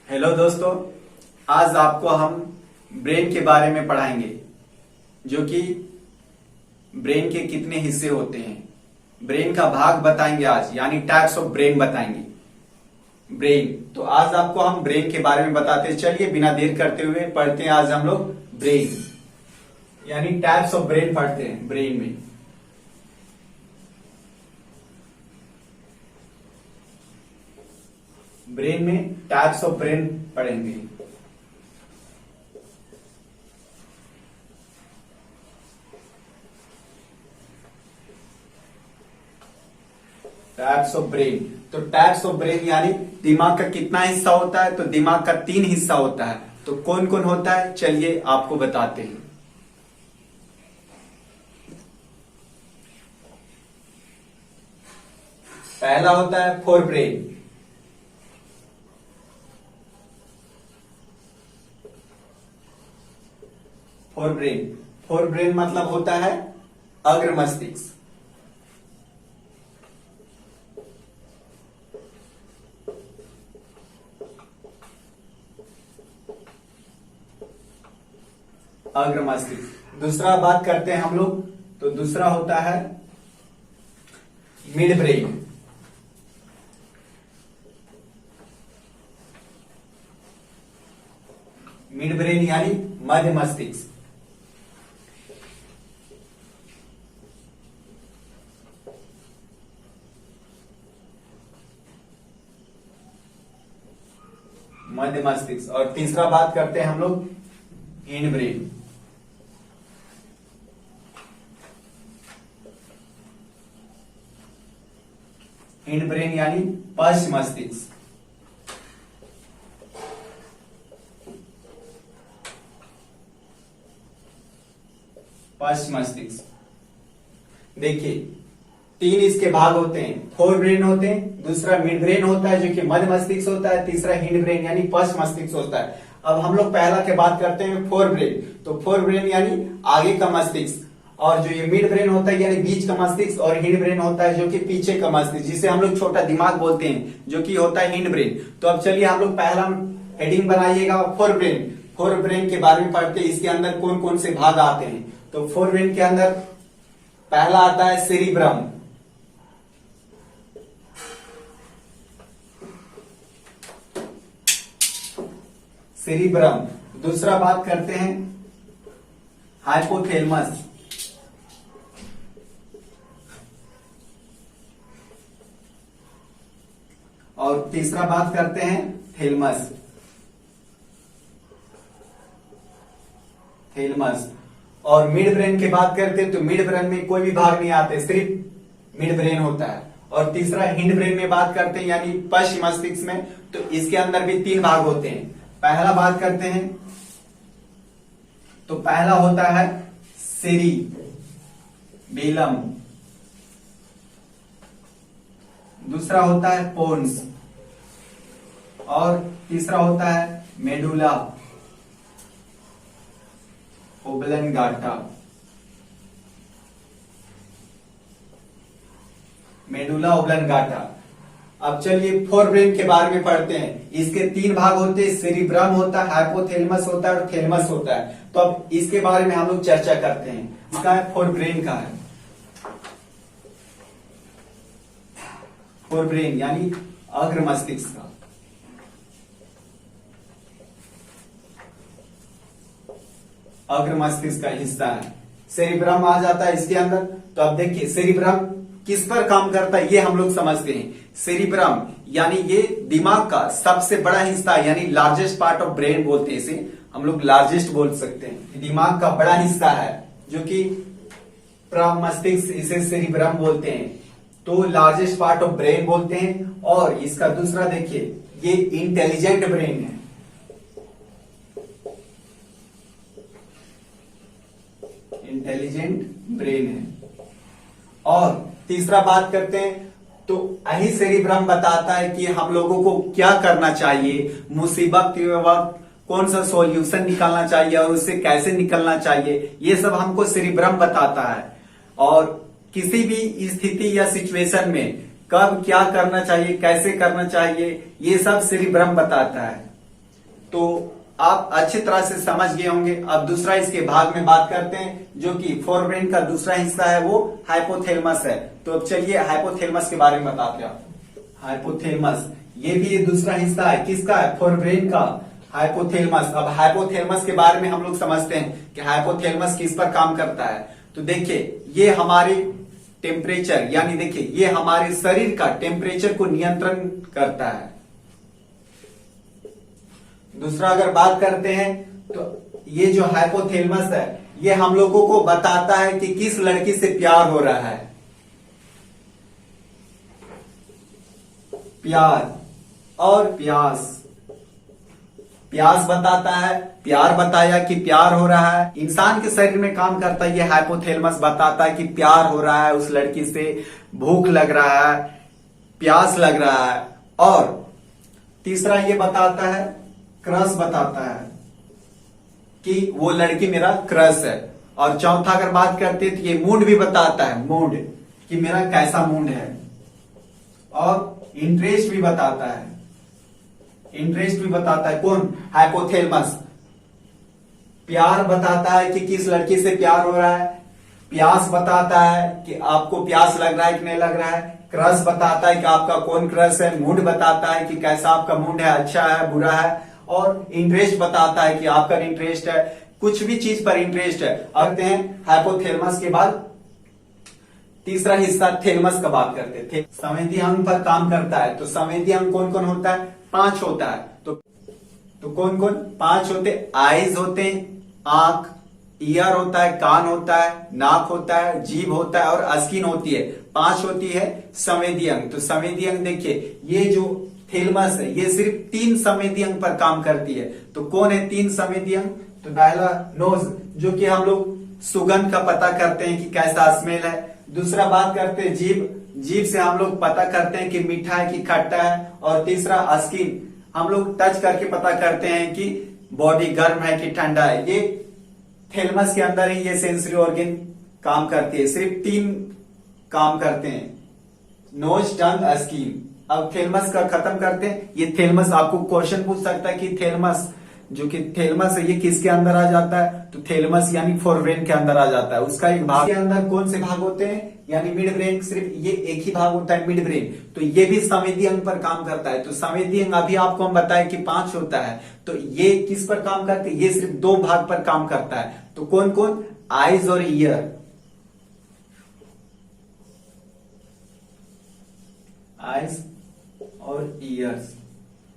Hello दोस्तों, आज आपको हम ब्रेन के बारे में पढ़ाएंगे, जो कि ब्रेन के कितने हिस्से होते हैं। ब्रेन का भाग बताएंगे आज, यानी टाइप्स ऑफ ब्रेन बताएंगे। ब्रेन, तो आज आपको हम ब्रेन के बारे में बताते हैं। चलिए बिना देर करते हुए पढ़ते हैं आज हम लोग ब्रेन, यानी टाइप्स ऑफ ब्रेन पढ़ते हैं। ब्रेन में टाइप्स ऑफ ब्रेन पढ़ेंगे। टाइप्स ऑफ ब्रेन, तो टाइप्स ऑफ ब्रेन यानी दिमाग का कितना हिस्सा होता है। तो दिमाग का 3 हिस्सा होता है। तो कौन कौन होता है, चलिए आपको बताते हैं। पहला होता है फोर ब्रेन। फोर ब्रेन मतलब होता है अग्र मस्तिष्क। अग्र मस्तिष्क। दूसरा बात करते हैं हम लोग, तो दूसरा होता है मिड ब्रेन। मिड ब्रेन यानी मध्य मस्तिष्क। मध्य मस्तिष्क। और तीसरा बात करते हैं हम लोग हिंड ब्रेन। हिंड ब्रेन यानी पश्च मस्तिष्क। पश्च मस्तिष्क। देखिए 3 इसके भाग होते हैं। फोर ब्रेन होते हैं, दूसरा मिड ब्रेन होता है जो कि मध्य मस्तिष्क होता है, तीसरा हिंड ब्रेन यानी पश्च मस्तिष्क होता है। अब हम लोग पहला के बात करते हैं फोर ब्रेन। तो फोर ब्रेन यानी आगे का मस्तिष्क, और जो ये मिड ब्रेन होता है यानी बीच का मस्तिष्क, और हिंड ब्रेन होता है जो कि पीछे का मस्तिष्क, जिसे हम लोग छोटा दिमाग बोलते हैं, जो कि होता है हिंड ब्रेन। तो अब चलिए हम लोग पहला हेडिंग बनाइएगा फोर ब्रेन। फोर ब्रेन के बारे में पढ़ते हैं, इसके अंदर कौन कौन से भाग आते हैं। तो फोर ब्रेन के अंदर पहला आता है सेरिब्रम। सेरिब्रम। दूसरा बात करते हैं हाइपोथैलेमस। और तीसरा बात करते हैं थैलेमस। और मिड ब्रेन की बात करते हैं तो मिड ब्रेन में कोई भी भाग नहीं आते, सिर्फ मिड ब्रेन होता है। और तीसरा हिंड ब्रेन में बात करते हैं यानी पश्च मस्तिष्क में, तो इसके अंदर भी 3 भाग होते हैं। पहला बात करते हैं, तो पहला होता है सेरिबेलम। दूसरा होता है पोन्स, और तीसरा होता है मेडुला ओब्लंगाटा। Medulla oblongata. अब चलिए फोर ब्रेन के बारे में पढ़ते हैं। इसके 3 भाग होते हैं, सेरिब्रम होता है, हाइपोथैलेमस होता है और थैलेमस होता है। तो अब इसके बारे में हम लोग चर्चा करते हैं। इसका है फोर ब्रेन का है। फोर ब्रेन यानी अग्र मस्तिष्क का। अग्र मस्तिष्क का हिस्सा है। सेरिब्रम आ जाता है इसके अंदर। तो अब देखिए सेरिब्रम किस पर काम करता है ये हम लोग समझते हैं। सेरिब्रम यानी ये दिमाग का सबसे बड़ा हिस्सा, यानी लार्जेस्ट पार्ट ऑफ ब्रेन बोलते हैं इसे, हम लोग लार्जेस्ट बोल सकते हैं। दिमाग का बड़ा हिस्सा है जो कि प्रमस्तिष्क, इसे सेरिब्रम बोलते हैं। तो लार्जेस्ट पार्ट ऑफ ब्रेन बोलते हैं। और इसका दूसरा देखिए, ये इंटेलिजेंट ब्रेन है। इंटेलिजेंट ब्रेन है। और तीसरा बात करते हैं, तो यही सेरिब्रम बताता है कि हम लोगों को क्या करना चाहिए, मुसीबत के वक्त कौन सा सॉल्यूशन निकालना चाहिए और उससे कैसे निकलना चाहिए, ये सब हमको सेरिब्रम बताता है। और किसी भी स्थिति या सिचुएशन में कब क्या करना चाहिए, कैसे करना चाहिए, ये सब सेरिब्रम बताता है। तो आप अच्छी तरह से समझ गए होंगे। अब दूसरा इसके भाग में बात करते हैं, जो कि फोरब्रेन का दूसरा हिस्सा है, वो हाइपोथैलेमस है। तो अब चलिए हाइपोथैलेमस के बारे में बताते हैं आपको। हाइपोथैलेमस ये भी दूसरा हिस्सा है, किसका है? फोरब्रेन का, हाइपोथैलेमस। अब हाइपोथैलेमस के बारे में हम लोग समझते हैं कि हाइपोथैलेमस किस पर काम करता है। तो देखिए, ये हमारे टेम्परेचर, यानी देखिए ये हमारे शरीर का टेम्परेचर को नियंत्रण करता है। दूसरा अगर बात करते हैं तो ये जो हाइपोथैलेमस है, ये हम लोगों को बताता है कि किस लड़की से प्यार हो रहा है। प्यार और प्यास, प्यास बताता है, प्यार बताया कि प्यार हो रहा है। इंसान के शरीर में काम करता है ये हाइपोथैलेमस, बताता है कि प्यार हो रहा है उस लड़की से, भूख लग रहा है, प्यास लग रहा है। और तीसरा ये बताता है, क्रश बताता है कि वो लड़की मेरा क्रश है। और चौथा अगर बात करते हैं तो ये मूड भी बताता है, मूड कि मेरा कैसा मूड है। और इंटरेस्ट भी बताता है, इंटरेस्ट भी बताता है। कौन? हाइपोथैलेमस। प्यार बताता है कि किस लड़की से प्यार हो रहा है, प्यास बताता है कि आपको प्यास लग रहा है कि नहीं लग रहा है, क्रश बताता है कि आपका कौन क्रश है, मूड बताता है कि कैसा आपका मूड है, अच्छा है बुरा है। और इंटरेस्ट बताता है कि आपका इंटरेस्ट है, कुछ भी चीज पर इंटरेस्ट है। आते हैं हाइपोथैलेमस के बाद तीसरा हिस्सा थैलेमस का बात करते थे। संवेदी अंग पर काम करता है। तो संवेदी अंग कौन कौन होता है? 5 होता है। तो कौन कौन? 5 होते। आईज होते हैं, आंख, ईयर होता है, कान होता है, नाक होता है, जीभ होता है और स्किन होती है। 5 होती है संवेदी अंग। तो संवेदी अंग देखिए, ये जो थैलेमस है ये सिर्फ 3 संवेदी अंग पर काम करती है। तो कौन है 3 संवेदी अंग? तो पहला नोज, जो कि हम लोग सुगंध का पता करते हैं कि कैसा स्मेल है। दूसरा बात करते हैं जीभ, जीभ से हम लोग पता करते हैं कि मीठा है कि खट्टा है। और तीसरा स्किन, हम लोग टच करके पता करते हैं कि बॉडी गर्म है कि ठंडा है। ये थैलेमस के अंदर ही ये सेंसरी ऑर्गन काम करती है। सिर्फ 3 काम करते हैं, नोज, टंग, स्किन। अब थैलेमस का खत्म करते हैं। ये थैलेमस, आपको क्वेश्चन पूछ सकता है कि थैलेमस, जो कि थैलेमस है ये किसके अंदर आ जाता है? तो थैलेमस यानी फोरब्रेन के अंदर आ जाता है। उसका एक भाग के अंदर कौन से भाग होते हैं? यानी मिड ब्रेन, सिर्फ ये एक ही भाग होता है मिड ब्रेन। तो ये भी संवेदी अंग पर काम करता है। तो संवेदी अंग अभी आपको हम बताए कि 5 होता है। तो ये किस पर काम करते हैं? ये सिर्फ 2 भाग पर काम करता है। तो कौन कौन? आईज और ईयर। आईज और ईयर्स।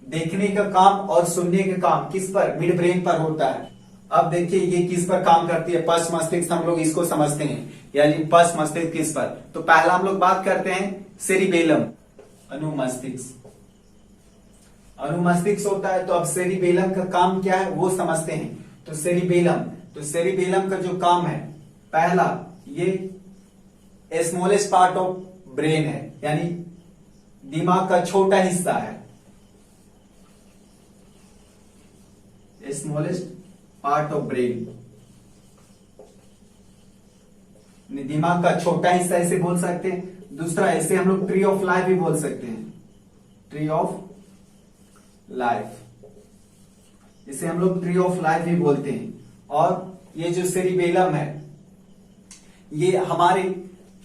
देखने का काम और सुनने का काम किस पर? मिड ब्रेन पर होता है। अब देखिए ये किस पर काम करती है? पश्च मस्तिष्क, हम लोग इसको समझते हैं, यानी पश्च मस्तिष्क किस पर? तो पहला हम लोग बात करते हैं सेरिबेलम, अनुमस्तिष्क। अनुमस्तिष्क होता है। तो अब सेरिबेलम का काम क्या है वो समझते हैं। तो सेरिबेलम का जो काम है, पहला ये स्मॉलेस्ट पार्ट ऑफ ब्रेन है, यानी दिमाग का छोटा हिस्सा है। स्मॉलेस्ट पार्ट ऑफ ब्रेन, दिमाग का छोटा हिस्सा ऐसे बोल सकते हैं। दूसरा, ऐसे हम लोग ट्री ऑफ लाइफ भी बोल सकते हैं, ट्री ऑफ लाइफ, इसे हम लोग ट्री ऑफ लाइफ भी बोलते हैं। और ये जो सेरिबेलम है, ये हमारे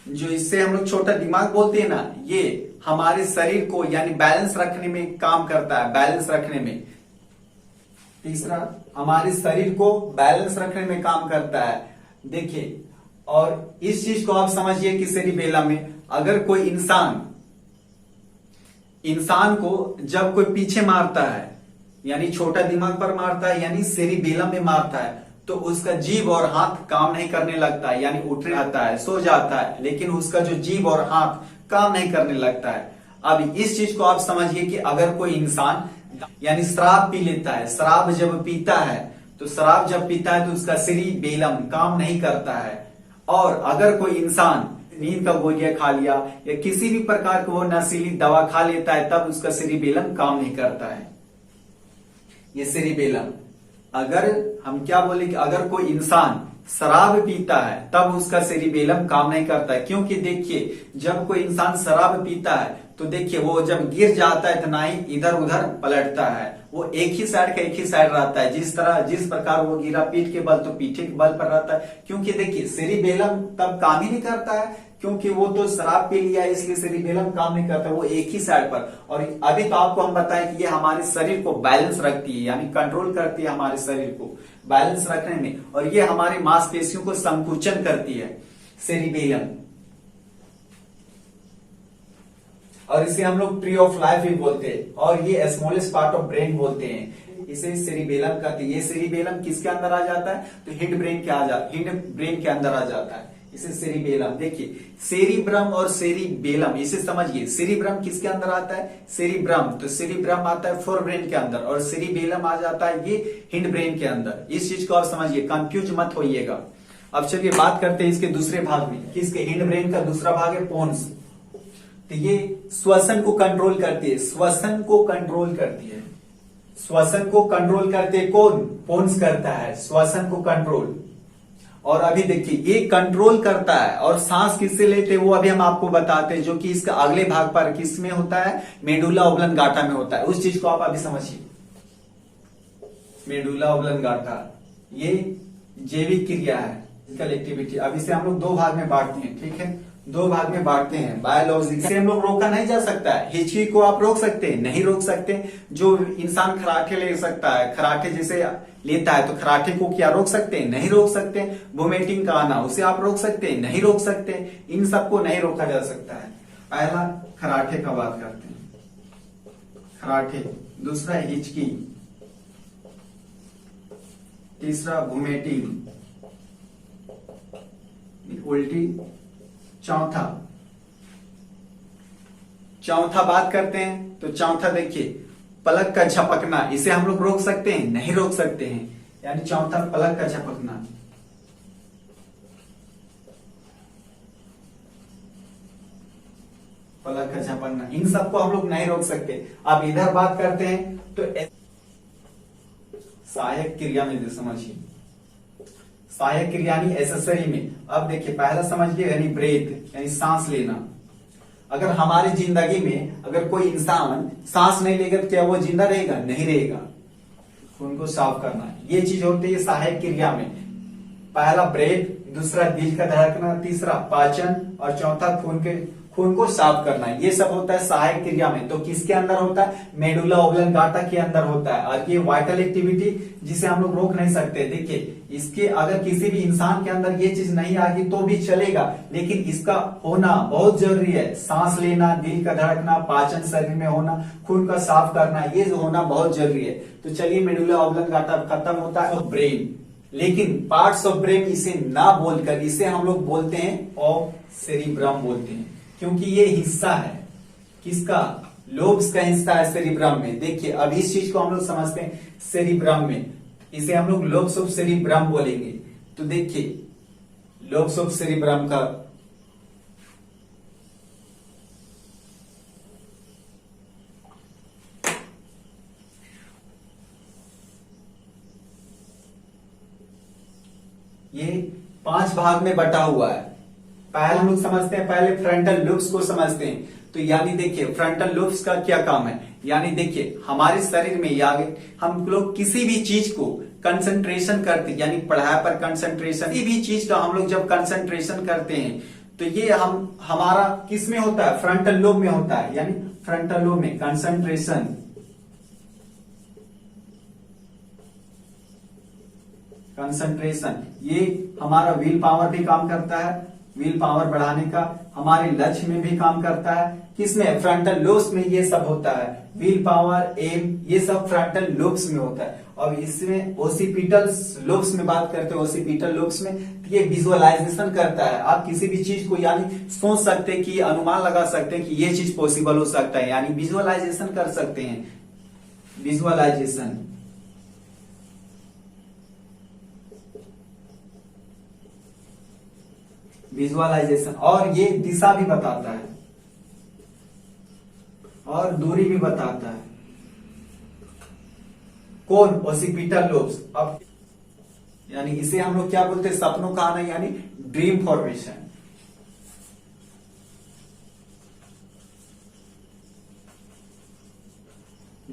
जो, इससे हम लोग छोटा दिमाग बोलते हैं ना, ये हमारे शरीर को यानी बैलेंस रखने में काम करता है, बैलेंस रखने में। तीसरा, हमारे शरीर को बैलेंस रखने में काम करता है। देखिए, और इस चीज को आप समझिए कि सेरिबेलम में अगर कोई इंसान को जब कोई पीछे मारता है, यानी छोटा दिमाग पर मारता है, यानी सेरिबेलम में मारता है, तो उसका जीभ और हाथ काम नहीं करने लगता है, यानी उठ जाता है, सो जाता है, लेकिन उसका जो जीभ और हाथ काम नहीं करने लगता है। अब इस चीज को आप समझिए कि अगर कोई इंसान यानी शराब पी लेता है, शराब जब पीता है, तो शराब जब पीता है तो उसका सेरिबेलम काम नहीं करता है। और अगर कोई इंसान नींद का गोलियां खा लिया या किसी भी प्रकार का वो नशीली दवा खा लेता है, तब उसका सेरिबेलम काम नहीं करता है। ये सेरिबेलम, अगर हम क्या बोले कि अगर कोई इंसान शराब पीता है तब उसका सेरिबेलम काम नहीं करता है। क्योंकि देखिए, जब कोई इंसान शराब पीता है तो देखिए वो जब गिर जाता है तो ना ही इधर उधर पलटता है, वो एक ही साइड का एक ही साइड रहता है। जिस प्रकार वो गिरा पीठ के बल तो पीठे के बल पर रहता है, क्योंकि देखिए सेरिबेलम तब काम ही नहीं करता है, क्योंकि वो तो शराब पी लिया है, इसलिए सेरिबेलम काम नहीं करता, वो एक ही साइड पर। और अभी तो आपको हम बताएं कि ये हमारे शरीर को बैलेंस रखती है, यानी कंट्रोल करती है हमारे शरीर को बैलेंस रखने में, और ये हमारी मांसपेशियों को संकुचन करती है सेरिबेलम। और इसे हम लोग ट्री ऑफ लाइफ भी बोलते हैं, और ये स्मॉलेस्ट पार्ट ऑफ ब्रेन बोलते हैं, इसे सेरिबेलम कहते हैं। ये सेरिबेलम किसके अंदर आ जाता है, तो हिंड ब्रेन के अंदर आ जाता है, इसे सेरिबेलम। देखिए सेरिब्रम और सेरिबेलम, इसे समझिए। सेरिब्रम किसके अंदर आता है, सेरिब्रम, तो सेरिब्रम आता है फोर ब्रेन के अंदर, और सेरिबेलम आ जाता है ये हिंड ब्रेन के अंदर। इस चीज को आप समझिए, कंफ्यूज मत होइएगा। अब चलिए बात करते हैं इसके दूसरे भाग में, किसके, हिंड ब्रेन का दूसरा भाग है पोन्स। तो ये श्वसन को कंट्रोल करती है, श्वसन को कंट्रोल करती है, श्वसन को कंट्रोल करते कौन, पोन्स करता है श्वसन को कंट्रोल। और अभी देखिए ये कंट्रोल करता है, और सांस किससे लेते हैं वो अभी हम आपको बताते हैं, जो कि इसका अगले भाग पर किस में होता है, मेडुला ओब्लंगाटा में होता है। उस चीज को आप अभी समझिए, मेडुला ओब्लंगाटा ये जैविक क्रिया है, फिजिकल एक्टिविटी। अब इसे हम लोग दो भाग में बांटते हैं, ठीक है, दो भाग में बांटते हैं। बायोलॉजिक से हम लोग रोका नहीं जा सकता है, हिचकी को आप रोक सकते हैं, नहीं रोक सकते। जो इंसान खराटे ले सकता है, खराटे जैसे लेता है, तो खराटे को क्या रोक सकते हैं, नहीं रोक सकते। वोमिटिंग का आना, उसे आप रोक सकते हैं, नहीं रोक सकते। इन सबको नहीं रोका जा सकता है। पहला खराटे का बात करते हैं, खराटे, दूसरा हिचकी, तीसरा वोमिटिंग, उल्टी, चौथा बात करते हैं। तो चौथा देखिए पलक का झपकना, इसे हम लोग रोक सकते हैं, नहीं रोक सकते हैं। यानी चौथा पलक का झपकना, पलक का झपकना, इन सबको हम लोग नहीं रोक सकते। अब इधर बात करते हैं तो सहायक क्रिया में समझिए, सहायक क्रिया यानी एसेसरी में। अब देखिए पहला समझिए, यानी ब्रेथ, यानी सांस लेना। अगर हमारी जिंदगी में अगर कोई इंसान सांस नहीं लेगा तो क्या वो जिंदा रहेगा, नहीं रहेगा। खून को साफ करना, ये चीज होती है सहायक क्रिया में। पहला ब्रेथ, दूसरा दिल का धड़कना, तीसरा पाचन, और चौथा खून को साफ करना, ये सब होता है सहायक क्रिया में। तो किसके अंदर होता है, मेडुला ओब्लंगाटा के अंदर होता है। और ये वाइटल एक्टिविटी जिसे हम लोग रोक नहीं सकते। देखिए इसके अगर किसी भी इंसान के अंदर ये चीज नहीं आ गई तो भी चलेगा, लेकिन इसका होना बहुत जरूरी है। सांस लेना, दिल का धड़कना, पाचन शरीर में होना, खून का साफ करना, ये जो होना बहुत जरूरी है। तो चलिए मेडुला ओब्लंगाटा खत्म होता है। ब्रेन, लेकिन पार्ट्स ऑफ ब्रेन इसे ना बोलकर इसे हम लोग बोलते हैं ऑफ सेरिब्रम बोलते हैं, क्योंकि ये हिस्सा है किसका, लोब्स का हिस्सा है सेरिब्रम में। देखिए अब इस चीज को हम लोग समझते हैं सेरिब्रम में, इसे हम लोग लोब्स ऑफ सेरिब्रम बोलेंगे। तो देखिए लोब्स ऑफ सेरिब्रम का ये 5 भाग में बटा हुआ है। पहले हम लोग समझते हैं, पहले फ्रंटल लूब्स को समझते हैं। तो यानी देखिए फ्रंटल लूब्स का क्या काम है, यानी देखिए हमारे शरीर में या हम लोग किसी भी चीज को कंसंट्रेशन करते, यानी पढ़ाई पर कंसंट्रेशन, किसी भी चीज का हम लोग जब कंसंट्रेशन करते हैं तो ये हमारा किस में होता है, फ्रंटल लोब में होता है। यानी फ्रंटल लोब में कंसंट्रेशन, ये हमारा विल पावर भी काम करता है, विल पावर बढ़ाने का, हमारे लक्ष्य में भी काम करता है। किसमें, फ्रंटल लोब्स में ये सब होता है, विल पावर, एम, ये सब फ्रंटल लोब्स में होता है। और इसमें ओसिपिटल लोब्स में बात करते हैं, ओसिपिटल लोब्स में ये विजुअलाइजेशन करता है। आप किसी भी चीज को यानी सोच सकते हैं कि, अनुमान लगा सकते हैं कि ये चीज पॉसिबल हो सकता है, यानी विजुअलाइजेशन कर सकते हैं, विजुअलाइजेशन। विजुअलाइजेशन, और ये दिशा भी बताता है और दूरी भी बताता है। कौन, ओसिपिटल लोब्स। अब यानी इसे हम लोग क्या बोलते हैं, सपनों का आना, यानी ड्रीम फॉर्मेशन।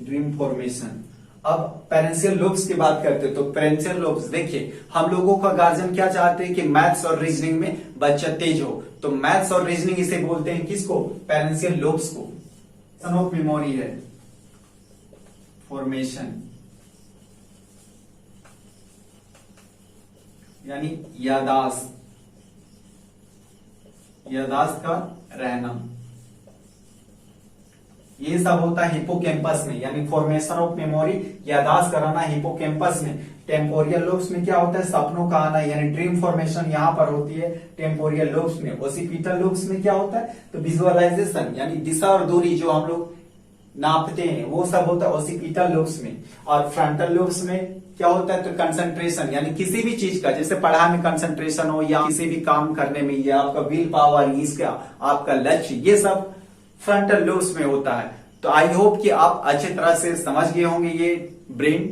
Dream formation. अब पेरेंशियल लोब्स की बात करते हैं तो पेरेंशियल लोब्स देखिए, हम लोगों का गार्जियन क्या चाहते हैं कि मैथ्स और रीजनिंग में बच्चा तेज हो, तो मैथ्स और रीजनिंग इसे बोलते हैं किसको, पेरेंशियल लोब्स को। सन ऑफ मेमोरी है फॉर्मेशन, यानी यादाश्त, यादाश्त का रहना, ये सब होता है हिपोकैम्पस में, यानी फॉर्मेशन ऑफ मेमोरी, यादाश्त कराना हिपोकैम्पस में। टेम्पोरियल लोब्स में क्या होता है, सपनों का आना, यानी ड्रीम फॉर्मेशन यहां पर होती है टेम्पोरियल लोब्स में। ओसिपिटल लोब्स में क्या होता है, तो विजुअलाइजेशन, यानी दिशा और दूरी जो हम लोग नापते हैं वो सब होता है ओसिपिटल लोब्स में। और फ्रंटल लोब्स में क्या होता है, तो कंसंट्रेशन, यानी किसी भी चीज का, जैसे पढ़ाई में कंसंट्रेशन हो या किसी भी काम करने में, या आपका विल पावर, इसका आपका लक्ष्य, ये सब फ्रंटल लोब्स में होता है। तो आई होप कि आप अच्छी तरह से समझ गए होंगे ये ब्रेन